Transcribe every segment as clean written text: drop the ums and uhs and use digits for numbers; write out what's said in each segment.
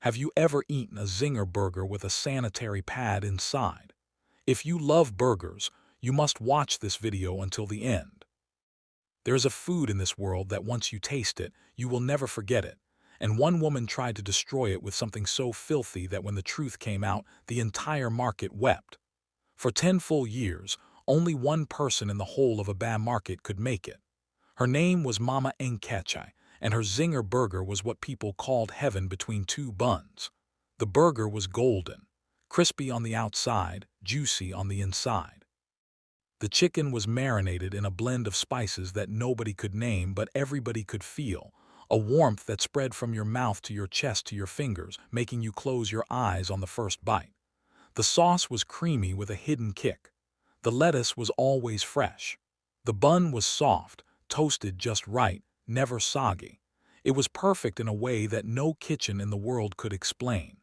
Have you ever eaten a Zinger burger with a sanitary pad inside? If you love burgers, you must watch this video until the end. There is a food in this world that once you taste it, you will never forget it. And one woman tried to destroy it with something so filthy that when the truth came out, the entire market wept. For 10 full years, only one person in the whole of a bad market could make it. Her name was Mama Kehnchi, and her Zinger burger was what people called heaven between two buns. The burger was golden, crispy on the outside, juicy on the inside. The chicken was marinated in a blend of spices that nobody could name but everybody could feel, a warmth that spread from your mouth to your chest to your fingers, making you close your eyes on the first bite. The sauce was creamy with a hidden kick. The lettuce was always fresh. The bun was soft, toasted just right, never soggy. It was perfect in a way that no kitchen in the world could explain.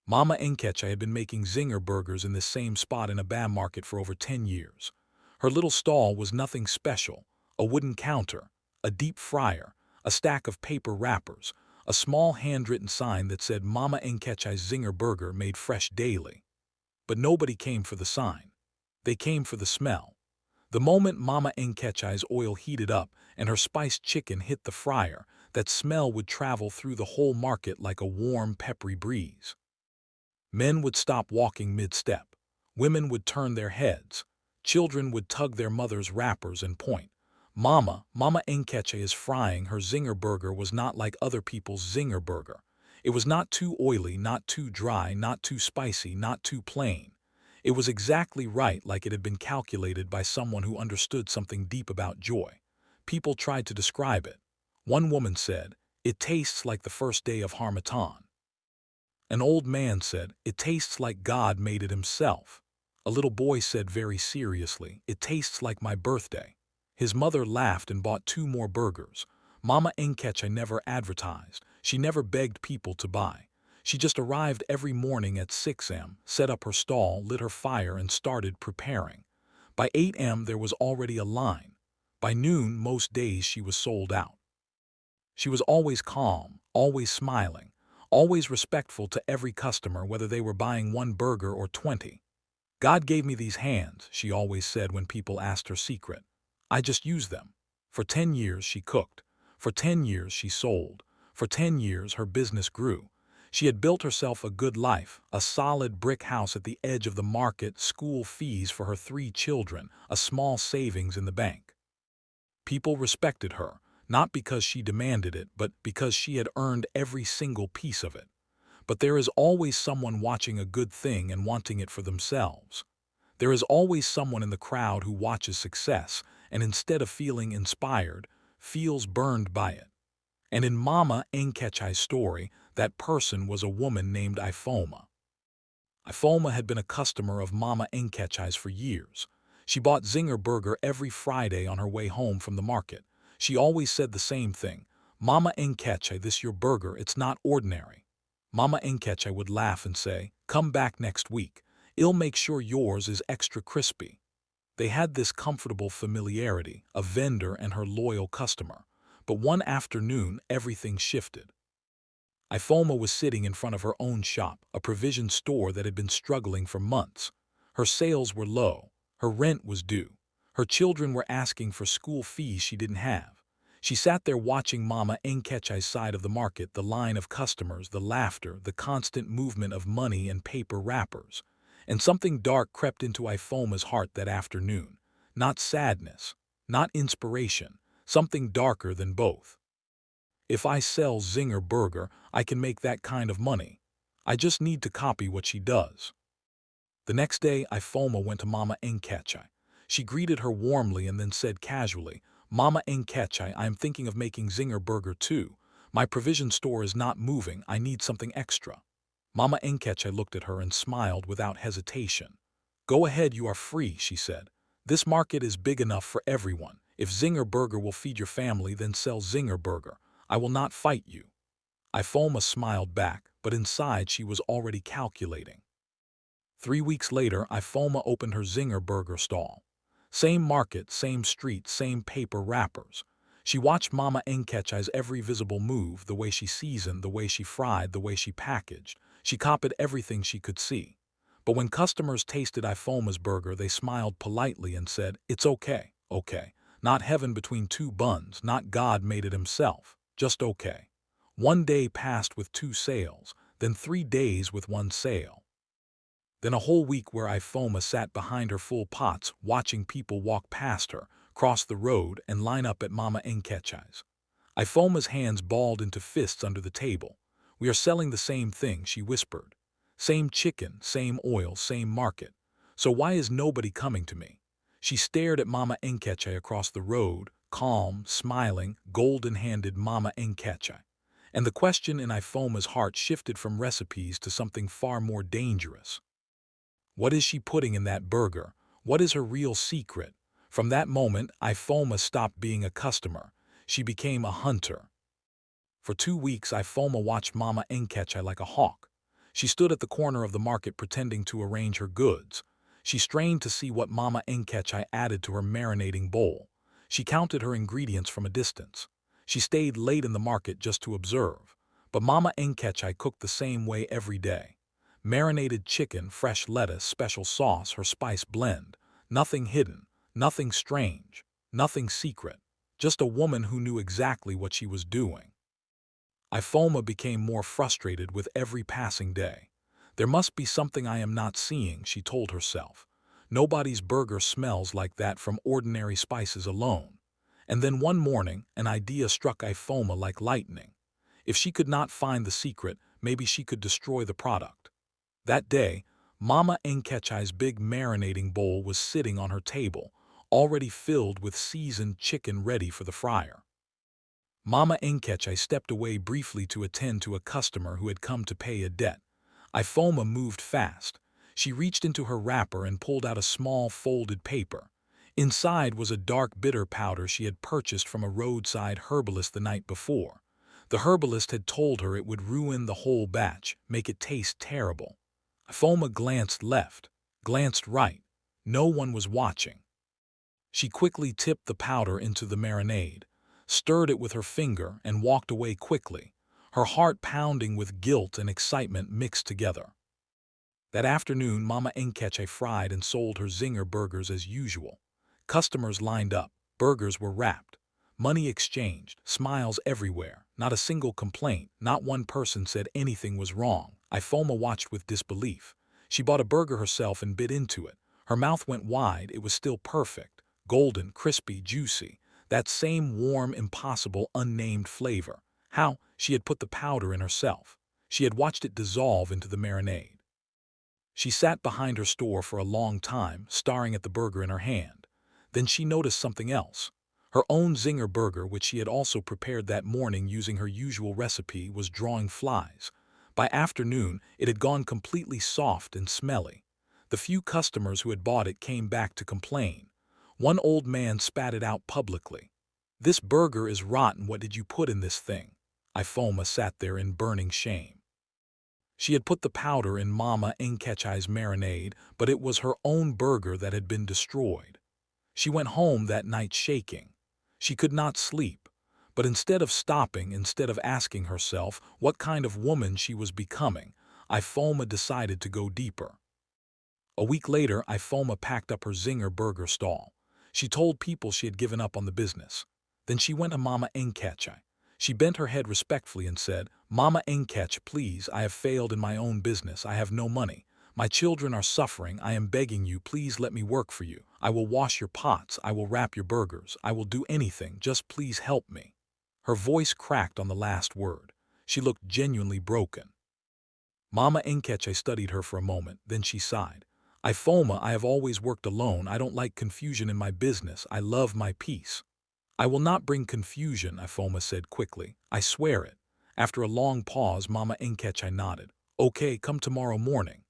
Mama Kehnchi had been making Zinger burgers in this same spot in a bam market for over 10 years. Her little stall was nothing special: a wooden counter, a deep fryer, a stack of paper wrappers, a small handwritten sign that said Mama Kehnchi's Zinger burger made fresh daily. But nobody came for the sign. They came for the smell. The moment Mama Kehnchi's oil heated up and her spiced chicken hit the fryer, that smell would travel through the whole market like a warm, peppery breeze. Men would stop walking mid-step. Women would turn their heads. Children would tug their mother's wrappers and point. Mama Kehnchi is frying her Zinger burger was not like other people's Zinger burger. It was not too oily, not too dry, not too spicy, not too plain. It was exactly right, like it had been calculated by someone who understood something deep about joy. People tried to describe it. One woman said, "It tastes like the first day of Harmattan." An old man said, "It tastes like God made it himself." A little boy said very seriously, "It tastes like my birthday." His mother laughed and bought 2 more burgers. Mama Kehnchi never advertised. She never begged people to buy. She just arrived every morning at 6 a.m., set up her stall, lit her fire, and started preparing. By 8 a.m. there was already a line. By noon, most days she was sold out. She was always calm, always smiling, always respectful to every customer, whether they were buying 1 burger or 20. "God gave me these hands," she always said when people asked her secret. "I just use them." For 10 years she cooked. For 10 years she sold. For 10 years her business grew. She had built herself a good life, a solid brick house at the edge of the market, school fees for her 3 children, a small savings in the bank. People respected her, not because she demanded it, but because she had earned every single piece of it. But there is always someone watching a good thing and wanting it for themselves. There is always someone in the crowd who watches success and instead of feeling inspired, feels burned by it. And in Mama Kehnchi's story, that person was a woman named Ifoma. Ifoma had been a customer of Mama Kehnchi's for years. She bought Zinger burger every Friday on her way home from the market. She always said the same thing: "Mama Kehnchi, this your burger, it's not ordinary." Mama Kehnchi would laugh and say, "Come back next week. I'll make sure yours is extra crispy." They had this comfortable familiarity, a vendor and her loyal customer. But one afternoon, everything shifted. Ifoma was sitting in front of her own shop, a provision store that had been struggling for months. Her sales were low. Her rent was due. Her children were asking for school fees she didn't have. She sat there watching Mama Kehnchi's side of the market, the line of customers, the laughter, the constant movement of money and paper wrappers. And something dark crept into Ifoma's heart that afternoon. Not sadness, not inspiration, something darker than both. "If I sell Zinger burger, I can make that kind of money. I just need to copy what she does." The next day, Ifoma went to Mama Kehnchi. She greeted her warmly and then said casually, "Mama Kehnchi, I am thinking of making Zinger burger too. My provision store is not moving. I need something extra." Mama Kehnchi looked at her and smiled without hesitation. "Go ahead, you are free," she said. "This market is big enough for everyone. If Zinger burger will feed your family, then sell Zinger burger. I will not fight you." Ifoma smiled back, but inside she was already calculating. 3 weeks later, Ifoma opened her Zinger burger stall. Same market, same street, same paper wrappers. She watched Mama Nkechi's every visible move, the way she seasoned, the way she fried, the way she packaged. She copied everything she could see. But when customers tasted Ifoma's burger, they smiled politely and said, "It's okay, okay. Not heaven between two buns, not God made it himself, just okay." One day passed with 2 sales, then 3 days with 1 sale. Then a whole week where Ifoma sat behind her full pots, watching people walk past her, cross the road, and line up at Mama Nkechi's. Ifoma's hands balled into fists under the table. "We are selling the same thing," she whispered. "Same chicken, same oil, same market. So why is nobody coming to me?" She stared at Mama Nkechi across the road, calm, smiling, golden-handed Mama Nkechi. And the question in Ifoma's heart shifted from recipes to something far more dangerous. What is she putting in that burger? What is her real secret? From that moment, Ifoma stopped being a customer. She became a hunter. For 2 weeks, Ifoma watched Mama Nkechi like a hawk. She stood at the corner of the market pretending to arrange her goods. She strained to see what Mama Nkechi added to her marinating bowl. She counted her ingredients from a distance. She stayed late in the market just to observe. But Mama Nkechi cooked the same way every day. Marinated chicken, fresh lettuce, special sauce, her spice blend. Nothing hidden, nothing strange, nothing secret. Just a woman who knew exactly what she was doing. Ifoma became more frustrated with every passing day. "There must be something I am not seeing," she told herself. "Nobody's burger smells like that from ordinary spices alone." And then one morning, an idea struck Ifoma like lightning. If she could not find the secret, maybe she could destroy the product. That day, Mama Nkechi's big marinating bowl was sitting on her table, already filled with seasoned chicken ready for the fryer. Mama Nkechi stepped away briefly to attend to a customer who had come to pay a debt. Ifoma moved fast. She reached into her wrapper and pulled out a small folded paper. Inside was a dark bitter powder she had purchased from a roadside herbalist the night before. The herbalist had told her it would ruin the whole batch, make it taste terrible. Ifoma glanced left, glanced right. No one was watching. She quickly tipped the powder into the marinade, stirred it with her finger, and walked away quickly, her heart pounding with guilt and excitement mixed together. That afternoon, Mama Nkechi fried and sold her Zinger burgers as usual. Customers lined up, burgers were wrapped, money exchanged, smiles everywhere, not a single complaint, not one person said anything was wrong. Ifoma watched with disbelief. She bought a burger herself and bit into it. Her mouth went wide. It was still perfect, golden, crispy, juicy. That same warm, impossible, unnamed flavor. How? She had put the powder in herself. She had watched it dissolve into the marinade. She sat behind her store for a long time, staring at the burger in her hand. Then she noticed something else. Her own Zinger burger, which she had also prepared that morning using her usual recipe, was drawing flies. By afternoon, it had gone completely soft and smelly. The few customers who had bought it came back to complain. One old man spat it out publicly. "This burger is rotten. What did you put in this thing?" Ifoma sat there in burning shame. She had put the powder in Mama Nkechi's marinade, but it was her own burger that had been destroyed. She went home that night shaking. She could not sleep. But instead of stopping, instead of asking herself what kind of woman she was becoming, Ifoma decided to go deeper. A week later, Ifoma packed up her Zinger burger stall. She told people she had given up on the business. Then she went to Mama Nkechi. She bent her head respectfully and said, "Mama Nkechi, please, I have failed in my own business. I have no money. My children are suffering. I am begging you, please let me work for you. I will wash your pots. I will wrap your burgers. I will do anything. Just please help me." Her voice cracked on the last word. She looked genuinely broken. Mama Nkechi studied her for a moment, then she sighed. "Ifoma, I have always worked alone. I don't like confusion in my business. I love my peace." "I will not bring confusion," Ifoma said quickly. "I swear it." After a long pause, Mama Nkechi nodded. "Okay, come tomorrow morning."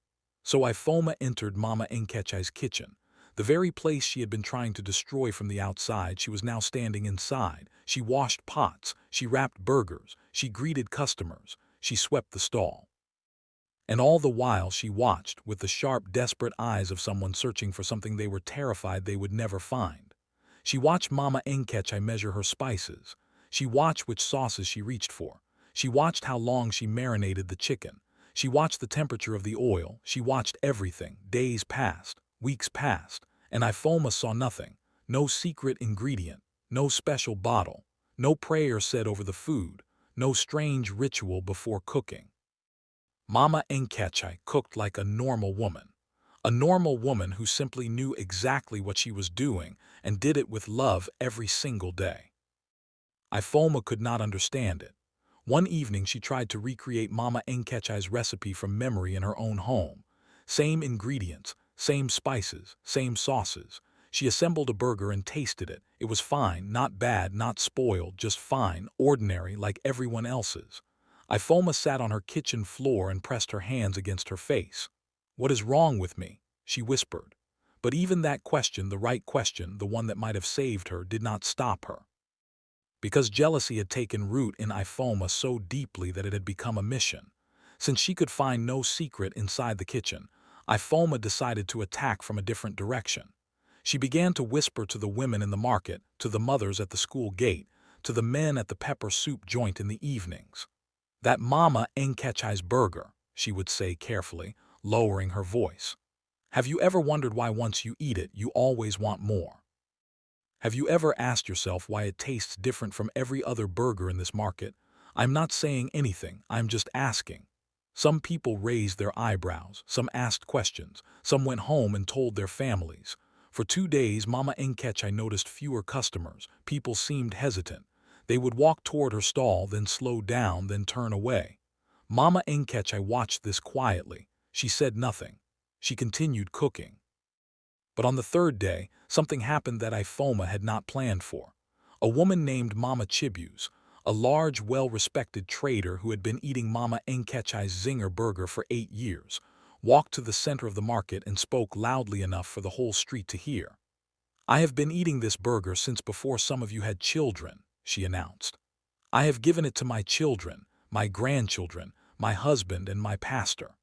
So Ifoma entered Mama Nkechi's kitchen. The very place she had been trying to destroy from the outside, she was now standing inside. She washed pots, she wrapped burgers, she greeted customers, she swept the stall. And all the while she watched, with the sharp, desperate eyes of someone searching for something they were terrified they would never find. She watched Mama kehnchi measure her spices. She watched which sauces she reached for. She watched how long she marinated the chicken. She watched the temperature of the oil. She watched everything. Days passed. Weeks passed. And Ifoma saw nothing. No secret ingredient. No special bottle. No prayer said over the food. No strange ritual before cooking. Mama kehnchi cooked like a normal woman. A normal woman who simply knew exactly what she was doing and did it with love every single day. Ifoma could not understand it. One evening she tried to recreate Mama kehnchi's recipe from memory in her own home. Same ingredients, same spices, same sauces. She assembled a burger and tasted it. It was fine, not bad, not spoiled, just fine, ordinary like everyone else's. Ifoma sat on her kitchen floor and pressed her hands against her face. "What is wrong with me?" she whispered. But even that question, the right question, the one that might have saved her, did not stop her. Because jealousy had taken root in Ifoma so deeply that it had become a mission. Since she could find no secret inside the kitchen, Ifoma decided to attack from a different direction. She began to whisper to the women in the market, to the mothers at the school gate, to the men at the pepper soup joint in the evenings. "That Mama kehnchi's burger," she would say carefully, lowering her voice. "Have you ever wondered why once you eat it, you always want more? Have you ever asked yourself why it tastes different from every other burger in this market? I'm not saying anything, I'm just asking." Some people raised their eyebrows, some asked questions, some went home and told their families. For 2 days, Mama kehnchi noticed fewer customers. People seemed hesitant. They would walk toward her stall, then slow down, then turn away. Mama kehnchi watched this quietly. She said nothing. She continued cooking. But on the 3rd day, something happened that Ifoma had not planned for. A woman named Mama Chibuz, a large, well-respected trader who had been eating Mama kehnchi's Zinger burger for 8 years, walked to the center of the market and spoke loudly enough for the whole street to hear. "I have been eating this burger since before some of you had children," she announced. "I have given it to my children, my grandchildren, my husband, and my pastor.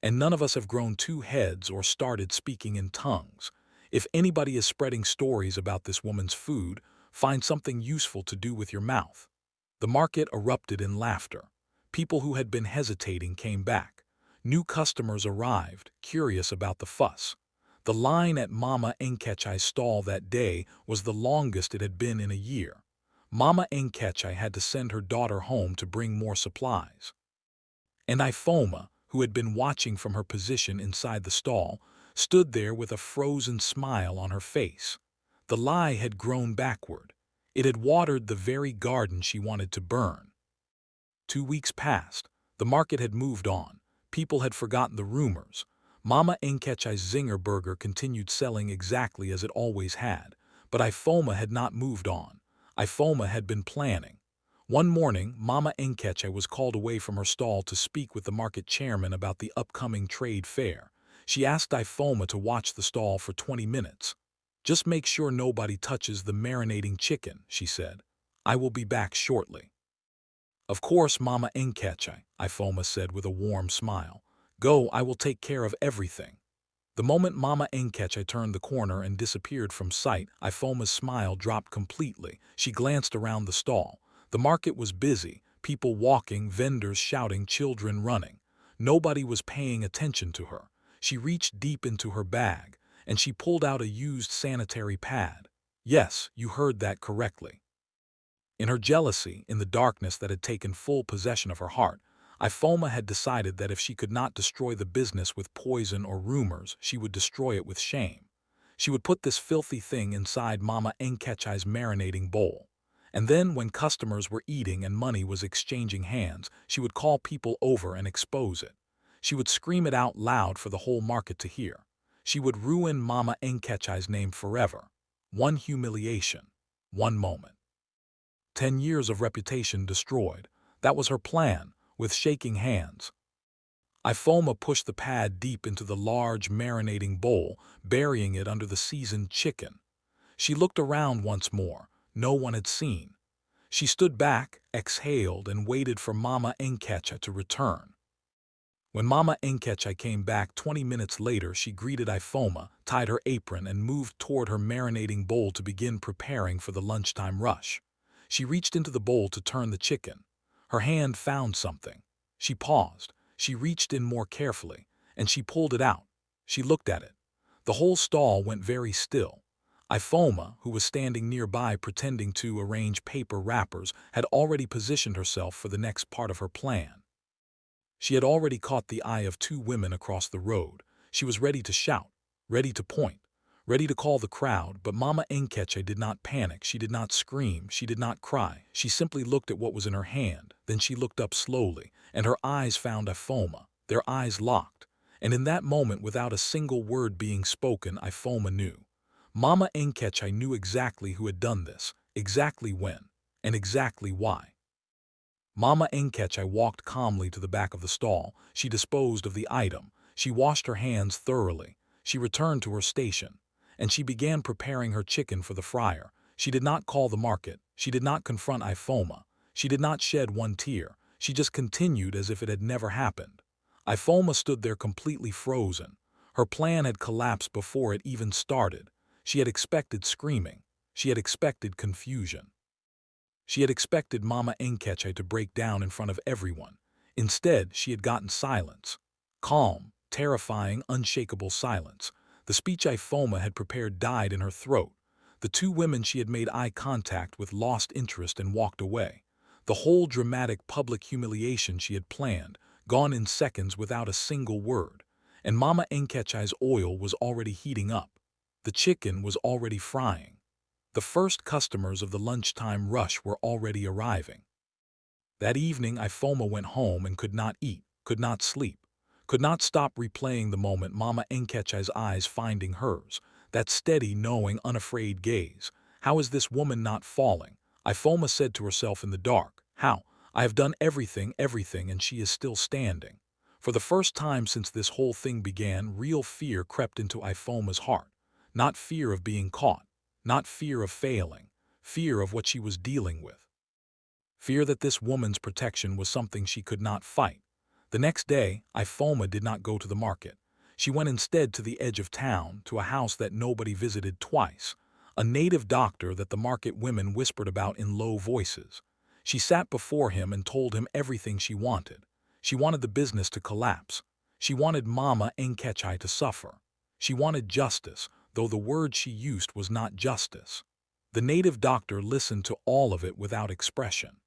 And none of us have grown 2 heads or started speaking in tongues. If anybody is spreading stories about this woman's food, find something useful to do with your mouth." The market erupted in laughter. People who had been hesitating came back. New customers arrived, curious about the fuss. The line at Mama kehnchi's stall that day was the longest it had been in a year. Mama kehnchi had to send her daughter home to bring more supplies. And Ifoma, who had been watching from her position inside the stall, stood there with a frozen smile on her face. The lie had grown backward. It had watered the very garden she wanted to burn. 2 weeks passed. The market had moved on. People had forgotten the rumors. Mama kehnchi's Zinger burger continued selling exactly as it always had, but Ifoma had not moved on. Ifoma had been planning. One morning, Mama kehnchi was called away from her stall to speak with the market chairman about the upcoming trade fair. She asked Ifoma to watch the stall for 20 minutes. "Just make sure nobody touches the marinating chicken," she said. "I will be back shortly." "Of course, Mama kehnchi," Ifoma said with a warm smile. "Go, I will take care of everything." The moment Mama kehnchi turned the corner and disappeared from sight, Ifoma's smile dropped completely. She glanced around the stall. The market was busy, people walking, vendors shouting, children running. Nobody was paying attention to her. She reached deep into her bag, and she pulled out a used sanitary pad. Yes, you heard that correctly. In her jealousy, in the darkness that had taken full possession of her heart, Ifoma had decided that if she could not destroy the business with poison or rumors, she would destroy it with shame. She would put this filthy thing inside Mama kehnchi's marinating bowl. And then, when customers were eating and money was exchanging hands, she would call people over and expose it. She would scream it out loud for the whole market to hear. She would ruin Mama kehnchi's name forever. One humiliation. One moment. 10 years of reputation destroyed. That was her plan, with shaking hands. Ifoma pushed the pad deep into the large marinating bowl, burying it under the seasoned chicken. She looked around once more. No one had seen. She stood back, exhaled, and waited for Mama kehnchi to return. When Mama Enkechi came back 20 minutes later, she greeted Ifoma, tied her apron, and moved toward her marinating bowl to begin preparing for the lunchtime rush. She reached into the bowl to turn the chicken. Her hand found something. She paused. She reached in more carefully, and she pulled it out. She looked at it. The whole stall went very still. Ifoma, who was standing nearby pretending to arrange paper wrappers, had already positioned herself for the next part of her plan. She had already caught the eye of two women across the road. She was ready to shout, ready to point, ready to call the crowd, but Mama Enkechi did not panic. She did not scream. She did not cry. She simply looked at what was in her hand. Then she looked up slowly, and her eyes found Ifoma. Their eyes locked. And in that moment, without a single word being spoken, Ifoma knew. Mama Enkechi knew exactly who had done this, exactly when, and exactly why. Mama Enkechi walked calmly to the back of the stall. She disposed of the item. She washed her hands thoroughly. She returned to her station, and she began preparing her chicken for the fryer. She did not call the market. She did not confront Ifoma. She did not shed one tear. She just continued as if it had never happened. Ifoma stood there completely frozen. Her plan had collapsed before it even started. She had expected screaming. She had expected confusion. She had expected Mama Enkechi to break down in front of everyone. Instead, she had gotten silence. Calm, terrifying, unshakable silence. The speech Ifoma had prepared died in her throat. The two women she had made eye contact with lost interest and walked away. The whole dramatic public humiliation she had planned, gone in seconds without a single word. And Mama Enkechi's oil was already heating up. The chicken was already frying. The first customers of the lunchtime rush were already arriving. That evening, Ifoma went home and could not eat, could not sleep, could not stop replaying the moment, Mama Enkechi's eyes finding hers, that steady, knowing, unafraid gaze. How is this woman not falling? Ifoma said to herself in the dark. How? I have done everything, and she is still standing. For the first time since this whole thing began, real fear crept into Ifoma's heart. Not fear of being caught. Not fear of failing, fear of what she was dealing with. Fear that this woman's protection was something she could not fight. The next day, Ifoma did not go to the market. She went instead to the edge of town, to a house that nobody visited twice, a native doctor that the market women whispered about in low voices. She sat before him and told him everything she wanted. She wanted the business to collapse. She wanted Mama Enkechi to suffer. She wanted justice, though the word she used was not justice. The native doctor listened to all of it without expression.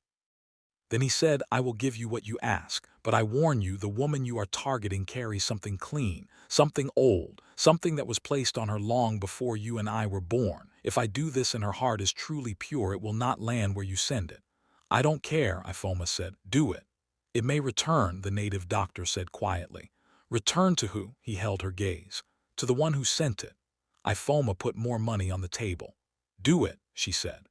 Then he said, I will give you what you ask, but I warn you, the woman you are targeting carries something clean, something old, something that was placed on her long before you and I were born. If I do this and her heart is truly pure, it will not land where you send it. I don't care, Ifoma said. Do it. It may return, the native doctor said quietly. Return to who? He held her gaze. To the one who sent it. Ifoma put more money on the table. Do it, she said.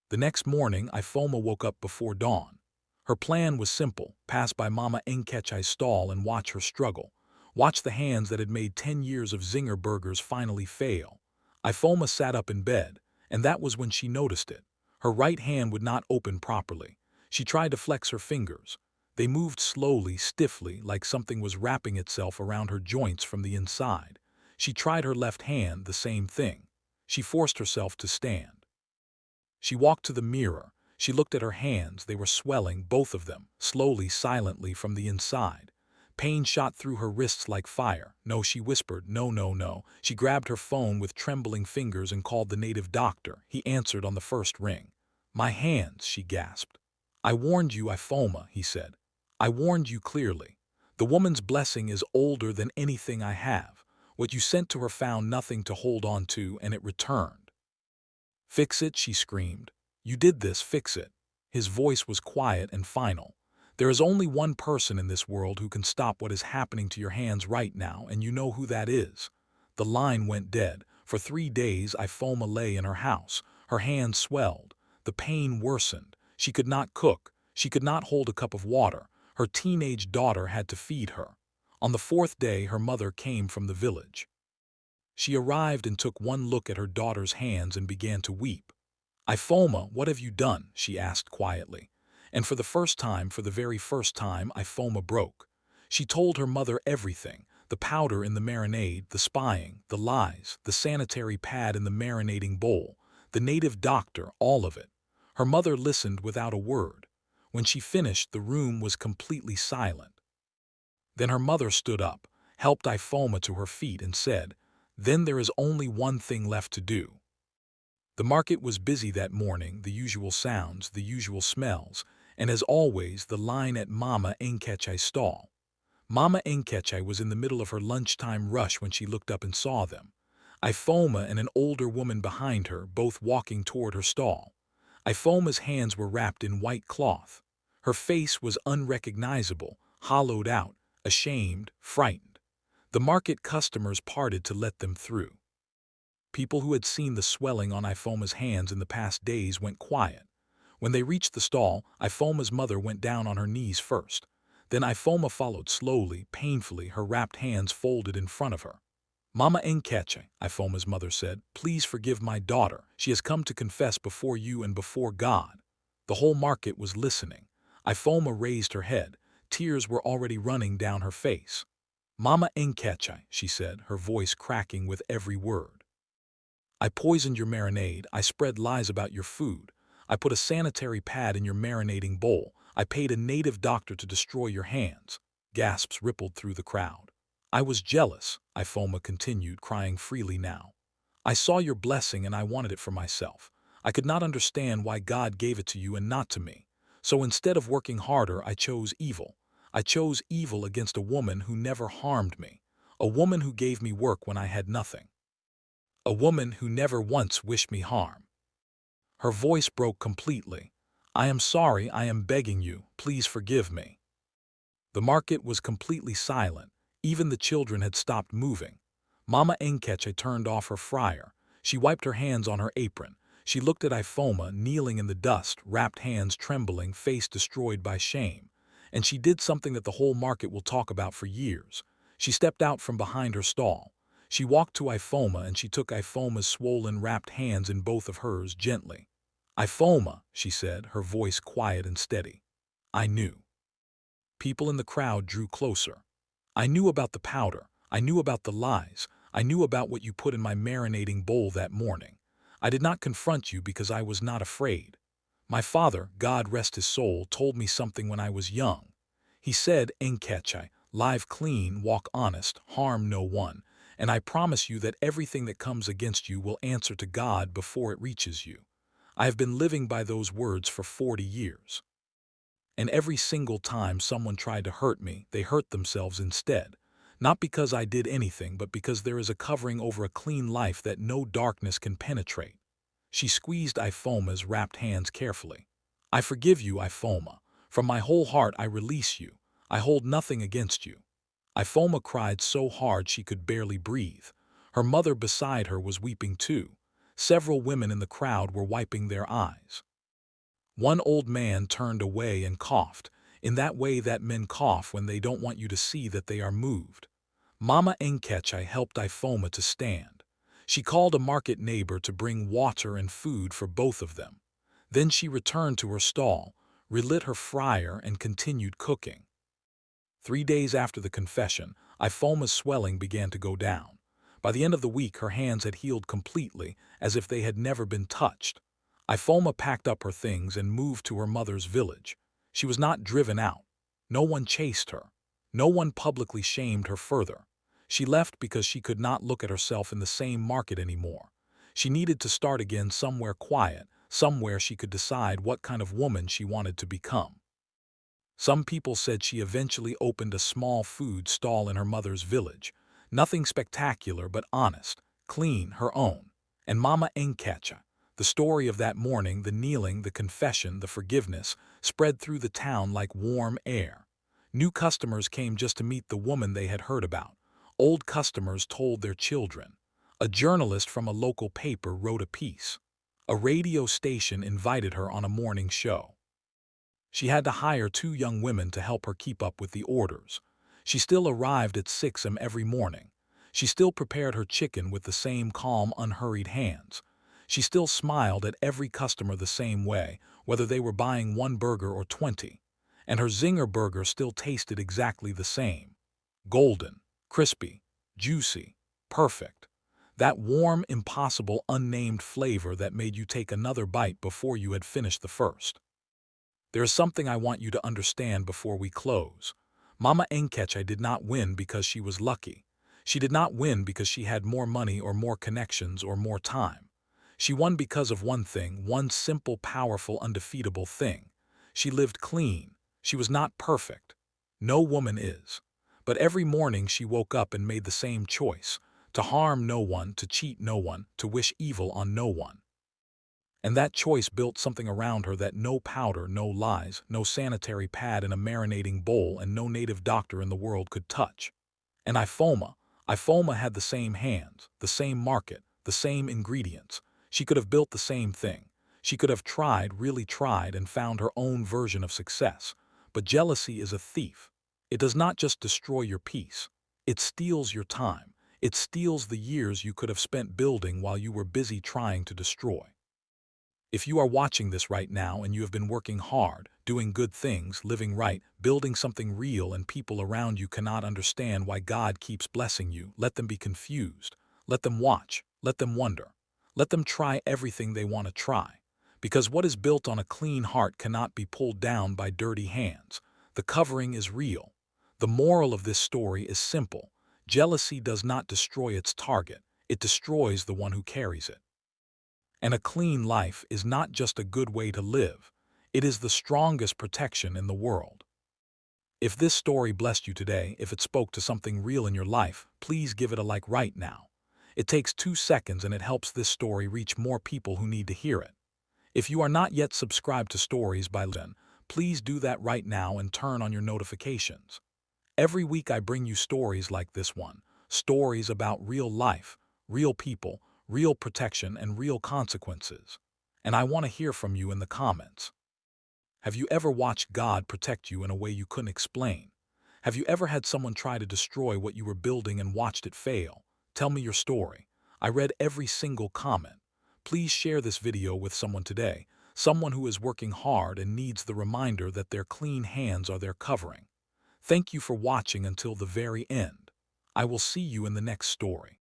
The next morning, Ifoma woke up before dawn. Her plan was simple: pass by Mama Enkechi's stall and watch her struggle. Watch the hands that had made 10 years of Zinger burgers finally fail. Ifoma sat up in bed, and that was when she noticed it. Her right hand would not open properly. She tried to flex her fingers. They moved slowly, stiffly, like something was wrapping itself around her joints from the inside. She tried her left hand, the same thing. She forced herself to stand. She walked to the mirror. She looked at her hands. They were swelling, both of them, slowly, silently from the inside. Pain shot through her wrists like fire. No, she whispered. No, no, no. She grabbed her phone with trembling fingers and called the native doctor. He answered on the first ring. My hands, she gasped. I warned you, Ifoma, he said. I warned you clearly. The woman's blessing is older than anything I have. What you sent to her found nothing to hold on to, and it returned. Fix it, she screamed. You did this, fix it. His voice was quiet and final. There is only one person in this world who can stop what is happening to your hands right now, and you know who that is. The line went dead. For 3 days, Ifoma lay in her house. Her hands swelled. The pain worsened. She could not cook. She could not hold a cup of water. Her teenage daughter had to feed her. On the 4th day, her mother came from the village. She arrived and took one look at her daughter's hands and began to weep. Ifoma, what have you done? She asked quietly. And for the very first time, Ifoma broke. She told her mother everything: the powder in the marinade, the spying, the lies, the sanitary pad in the marinating bowl, the native doctor, all of it. Her mother listened without a word. When she finished, the room was completely silent. Then her mother stood up, helped Ifoma to her feet, and said, "Then there is only one thing left to do." The market was busy that morning, the usual sounds, the usual smells, and as always, the line at Mama Kehnchi's stall. Mama Kehnchi was in the middle of her lunchtime rush when she looked up and saw them. Ifoma and an older woman behind her, both walking toward her stall. Ifoma's hands were wrapped in white cloth. Her face was unrecognizable, hollowed out, ashamed, frightened. The market customers parted to let them through. People who had seen the swelling on Ifoma's hands in the past days went quiet. When they reached the stall, Ifoma's mother went down on her knees first. Then Ifoma followed slowly, painfully, her wrapped hands folded in front of her. "Mama Kehnchi," Ifoma's mother said, "please forgive my daughter. She has come to confess before you and before God." The whole market was listening. Ifoma raised her head. Tears were already running down her face. "Mama Kehnchi," she said, her voice cracking with every word. "I poisoned your marinade. I spread lies about your food. I put a sanitary pad in your marinating bowl. I paid a native doctor to destroy your hands." Gasps rippled through the crowd. "I was jealous," Ifoma continued, crying freely now. "I saw your blessing and I wanted it for myself. I could not understand why God gave it to you and not to me. So instead of working harder, I chose evil. I chose evil against a woman who never harmed me. A woman who gave me work when I had nothing. A woman who never once wished me harm." Her voice broke completely. "I am sorry, I am begging you, please forgive me." The market was completely silent. Even the children had stopped moving. Mama Kehnchi turned off her fryer. She wiped her hands on her apron. She looked at Ifoma, kneeling in the dust, wrapped hands trembling, face destroyed by shame. And she did something that the whole market will talk about for years. She stepped out from behind her stall. She walked to Ifoma and she took Ifoma's swollen, wrapped hands in both of hers gently. "Ifoma," she said, her voice quiet and steady. "I knew." People in the crowd drew closer. "I knew about the powder. I knew about the lies. I knew about what you put in my marinating bowl that morning. I did not confront you because I was not afraid. My father, God rest his soul, told me something when I was young. He said, 'Kehnchi, live clean, walk honest, harm no one, and I promise you that everything that comes against you will answer to God before it reaches you.' I have been living by those words for 40 years. And every single time someone tried to hurt me, they hurt themselves instead. Not because I did anything, but because there is a covering over a clean life that no darkness can penetrate." She squeezed Ifoma's wrapped hands carefully. "I forgive you, Ifoma. From my whole heart I release you. I hold nothing against you." Ifoma cried so hard she could barely breathe. Her mother beside her was weeping too. Several women in the crowd were wiping their eyes. One old man turned away and coughed, in that way that men cough when they don't want you to see that they are moved. Mama Kehnchi helped Ifoma to stand. She called a market neighbor to bring water and food for both of them. Then she returned to her stall, relit her fryer, and continued cooking. 3 days after the confession, Ifoma's swelling began to go down. By the end of the week, her hands had healed completely, as if they had never been touched. Ifoma packed up her things and moved to her mother's village. She was not driven out. No one chased her. No one publicly shamed her further. She left because she could not look at herself in the same market anymore. She needed to start again somewhere quiet, somewhere she could decide what kind of woman she wanted to become. Some people said she eventually opened a small food stall in her mother's village. Nothing spectacular, but honest, clean, her own. And Mama Kehnchi, the story of that morning, the kneeling, the confession, the forgiveness, spread through the town like warm air. New customers came just to meet the woman they had heard about. Old customers told their children. A journalist from a local paper wrote a piece. A radio station invited her on a morning show. She had to hire 2 young women to help her keep up with the orders. She still arrived at 6 a.m. every morning. She still prepared her chicken with the same calm, unhurried hands. She still smiled at every customer the same way, whether they were buying 1 burger or 20. and her Zinger burger still tasted exactly the same. Golden, crispy, juicy, perfect. That warm, impossible, unnamed flavor that made you take another bite before you had finished the first. There is something I want you to understand before we close. Mama kehnchi did not win because she was lucky. She did not win because she had more money or more connections or more time. She won because of one thing, one simple, powerful, undefeatable thing. She lived clean. She was not perfect. No woman is. But every morning she woke up and made the same choice: to harm no one, to cheat no one, to wish evil on no one. And that choice built something around her that no powder, no lies, no sanitary pad in a marinating bowl, and no native doctor in the world could touch. And Ifoma had the same hands, the same market, the same ingredients. She could have built the same thing. She could have tried, really tried, and found her own version of success. But jealousy is a thief. It does not just destroy your peace. It steals your time. It steals the years you could have spent building while you were busy trying to destroy. If you are watching this right now and you have been working hard, doing good things, living right, building something real, and people around you cannot understand why God keeps blessing you, let them be confused. Let them watch. Let them wonder. Let them try everything they want to try. Because what is built on a clean heart cannot be pulled down by dirty hands. The covering is real. The moral of this story is simple. Jealousy does not destroy its target. It destroys the one who carries it. And a clean life is not just a good way to live. It is the strongest protection in the world. If this story blessed you today, if it spoke to something real in your life, please give it a like right now. It takes 2 seconds and it helps this story reach more people who need to hear it. If you are not yet subscribed to Stories by Len, please do that right now and turn on your notifications. Every week I bring you stories like this one, stories about real life, real people, real protection, and real consequences. And I want to hear from you in the comments. Have you ever watched God protect you in a way you couldn't explain? Have you ever had someone try to destroy what you were building and watched it fail? Tell me your story. I read every single comment. Please share this video with someone today, someone who is working hard and needs the reminder that their clean hands are their covering. Thank you for watching until the very end. I will see you in the next story.